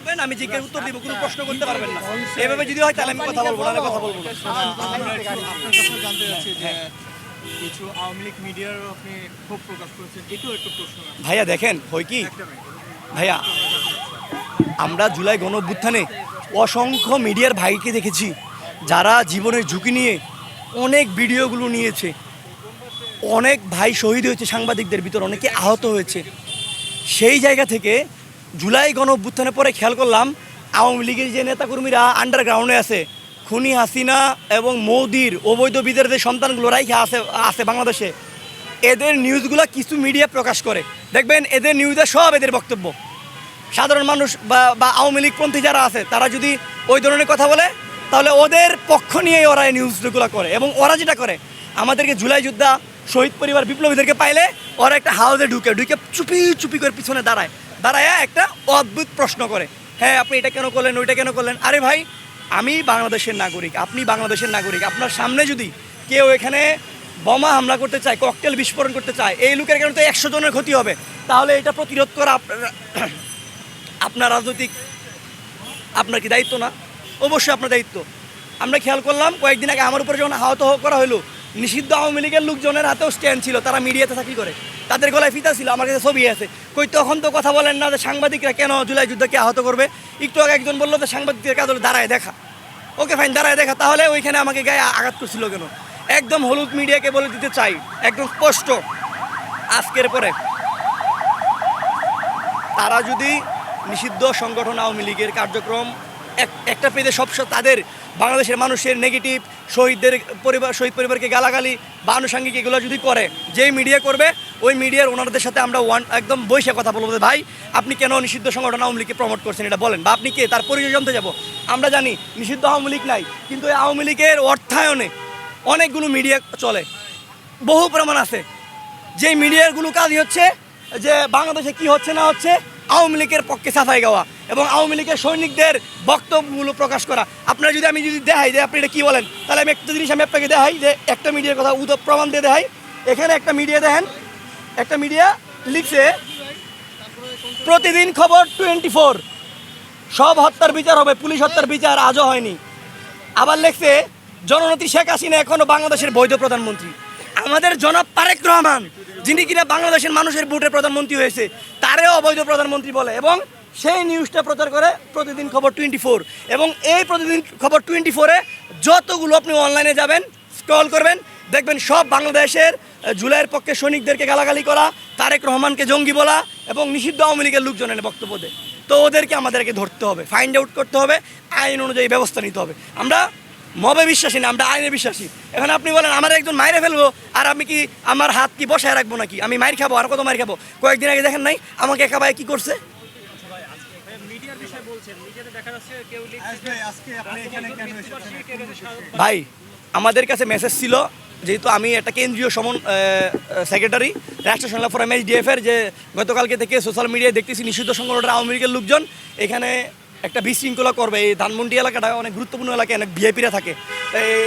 করবেন, আমি জিজ্ঞেস উত্তর দিব, কোনো প্রশ্ন করতে পারবেন না। এভাবে যদি হয় তাহলে আমি কথা বলবো, না কথা বলবো না। আপনার কাছে জানতে চাচ্ছি যে কিছু আওয়ামী লীগ মিডিয়ারও আপনি ক্ষোভ প্রকাশ করেছেন, একটু প্রশ্ন ভাইয়া দেখেন হয় কি ভাইয়া, আমরা জুলাই গণ অভ্যুত্থানে অসংখ্য মিডিয়ার ভাইকে দেখেছি যারা জীবনের ঝুঁকি নিয়ে অনেক ভিডিওগুলো নিয়েছে। অনেক ভাই শহীদ হয়েছে, সাংবাদিকদের ভিতর অনেকে আহত হয়েছে। সেই জায়গা থেকে জুলাই গণ অভ্যুত্থানের পরে খেয়াল করলাম আওয়ামী লীগের যে নেতাকর্মীরা আন্ডারগ্রাউন্ডে আছে, খুনি হাসিনা এবং মোদির অবৈধ বিদেশদের সন্তানগুলো রাইখা আছে বাংলাদেশে, এদের নিউজগুলো কিছু মিডিয়া প্রকাশ করে। দেখবেন এদের নিউজে সব এদের বক্তব্য। সাধারণ মানুষ বা আওয়ামী লীগপন্থী যারা আছে তারা যদি ওই ধরনের কথা বলে তাহলে ওদের পক্ষ নিয়ে ওরা এই নিউজগুলো করে। এবং ওরা যেটা করে, আমাদেরকে জুলাই যোদ্ধা, শহীদ পরিবার, বিপ্লবীদেরকে পাইলে ওরা একটা হাউসে ঢুকে চুপি করে পিছনে দাঁড়ায় একটা অদ্ভুত প্রশ্ন করে, হ্যাঁ আপনি এটা কেন করলেন, ওইটা কেন করলেন। আরে ভাই, আমি বাংলাদেশের নাগরিক, আপনি বাংলাদেশের নাগরিক। আপনার সামনে যদি কেউ এখানে বোমা হামলা করতে চায়, ককটেল বিস্ফোরণ করতে চায়, এই লোকের কারণে তো 100 জনের ক্ষতি হবে। তাহলে এটা প্রতিরোধ করা আপনার রাজনৈতিক আপনার কি দায়িত্ব না? অবশ্যই আপনার দায়িত্ব। আমরা খেয়াল করলাম কয়েকদিন আগে আমার উপরে যখন আহত করা হলো, নিষিদ্ধ আওয়ামী লীগের লোকজনের হাতেও স্ট্যান্ড ছিল, তারা মিডিয়াতে চাকরি করে, তাদের গলায় ফিতা ছিল, আমার কাছে ছবি আছে। কই তখন তো কথা বলেন না যে সাংবাদিকরা কেন জুলাই যুদ্ধকে আহত করবে। একটু আগে একজন বললো যে সাংবাদিকদের কাজ হলো দাঁড়ায় দেখা। ওকে ফাইন, দাঁড়ায় দেখা, তাহলে ওইখানে আমাকে গায়ে আঘাত করছিল কেন? একদম হলুদ মিডিয়াকে বলে দিতে চাই, একদম স্পষ্ট, আজকের পরে তারা যদি নিষিদ্ধ সংগঠন আওয়ামী লীগের কার্যক্রম একটা পেজে সব তাদের বাংলাদেশের মানুষের নেগেটিভ, শহীদ পরিবারকে গালাগালি বা আনুষঙ্গিক এগুলো যদি করে, যেই মিডিয়া করবে ওই মিডিয়ার ওনারদের সাথে আমরা একদম বৈশা কথা বলবো, ভাই আপনি কেন নিষিদ্ধ সংগঠন আওয়ামী লীগকে প্রমোট করছেন এটা বলেন, বা আপনি কে, তার পরিচয় জানতে যাব। আমরা জানি নিষিদ্ধ আওয়ামী লীগ নাই, কিন্তু এই আওয়ামী লীগের অর্থায়নে অনেকগুলো মিডিয়া চলে, বহু প্রমাণ আছে। যেই মিডিয়াগুলো কাজই হচ্ছে যে বাংলাদেশে কি হচ্ছে না হচ্ছে আওয়ামী লীগের পক্ষে সাফাই গাওয়া এবং আওয়ামী লীগের সৈনিকদের বক্তব্যগুলো প্রকাশ করা। আপনারা যদি আমি যদি দেখাই যে আপনি এটা কী বলেন, তাহলে আমি একটা জিনিস আমি আপনাকে দেখাই যে একটা মিডিয়ার কথা প্রমাণ দিয়ে দেখাই। এখানে একটা মিডিয়া দেখেন, একটা মিডিয়া লিখছে প্রতিদিন খবর 24, সব হত্যার বিচার হবে, পুলিশ হত্যার বিচার আজও হয়নি। আবার লিখছে জননেত্রী শেখ হাসিনা এখনো বাংলাদেশের বৈধ প্রধানমন্ত্রী। আমাদের জনাব তারেক রহমান, যিনি কিনা বাংলাদেশের মানুষের ভোটের প্রধানমন্ত্রী হয়েছে, তারেও অবৈধ প্রধানমন্ত্রী বলে এবং সেই নিউজটা প্রচার করে প্রতিদিন খবর 24। এবং এই প্রতিদিন খবর 24-এ যতগুলো আপনি অনলাইনে যাবেন, স্ক্রল করবেন, দেখবেন সব বাংলাদেশের জুলাইয়ের পক্ষে সৈনিকদেরকে গালাগালি করা, তারেক রহমানকে জঙ্গি বলা এবং নিষিদ্ধ আওয়ামী লীগের লোকজনের বক্তব্য দেয়। তো ওদেরকে আমাদেরকে ধরতে হবে, ফাইন্ড আউট করতে হবে, আইন অনুযায়ী ব্যবস্থা নিতে হবে। আমরা মবে বিশ্বাসী না, আমরা আইনে বিশ্বাসী। এখন আপনি বলেন আমার একজন মাইরে ফেলবো আর আমি কি আমার হাত কি বসায় রাখবো নাকি? আমি মাইর খাবো, আর কত মাইর খাবো? কয়েকদিন আগে দেখেন নাই আমাকে একা ভাই কি করছে? ভাই আমাদের কাছে মেসেজ ছিল, যেহেতু আমি একটা কেন্দ্রীয় সেক্রেটারি রাষ্ট্র সংলাপ ফোরাম HDF-এর, যে গতকালকে থেকে সোশ্যাল মিডিয়ায় দেখতেছি নিষিদ্ধ সংগঠনের আওয়ামী লীগের লোকজন এখানে একটা বিশৃঙ্খলা করবে। এই ধানমন্ডি এলাকাটা অনেক গুরুত্বপূর্ণ এলাকায়, অনেক ভিআইপিরা থাকে,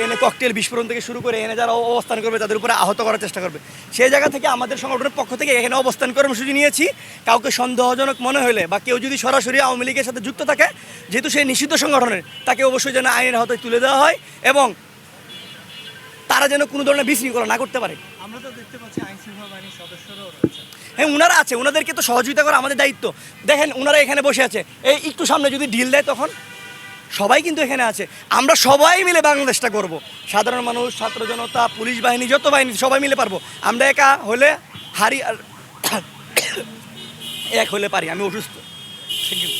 এনে ককটেল বিস্ফোরণ থেকে শুরু করে এনে যারা অবস্থান করবে তাদের উপরে আহত করার চেষ্টা করবে। সেই জায়গা থেকে আমাদের সংগঠনের পক্ষ থেকে এখানে অবস্থান কর্মসূচি নিয়েছি। কাউকে সন্দেহজনক মনে হলে বা কেউ যদি সরাসরি আওয়ামী লীগের সাথে যুক্ত থাকে, যেহেতু সেই নিষিদ্ধ সংগঠনের, তাকে অবশ্যই যেন আইনের হাতে তুলে দেওয়া হয় এবং তারা যেন কোনো ধরনের বিশৃঙ্খলা না করতে পারে। আমরা তো দেখতে পাচ্ছি আইনশৃঙ্খলা বাহিনীর সদস্যরাও রয়েছে। হ্যাঁ, ওনারা আছে, ওনাদেরকে তো সহযোগিতা করা আমাদের দায়িত্ব। দেখেন ওনারা এখানে বসে আছে, এই একটু সামনে যদি ঢিল দেয় তখন সবাই কিন্তু এখানে আছে। আমরা সবাই মিলে বাংলাদেশটা করব, সাধারণ মানুষ, ছাত্র জনতা, পুলিশ বাহিনী, যত বাহিনী সবাই মিলে পারবো। আমরা একা হলে হারি আর এক হলে পারি। আমি অসুস্থ। Thank you.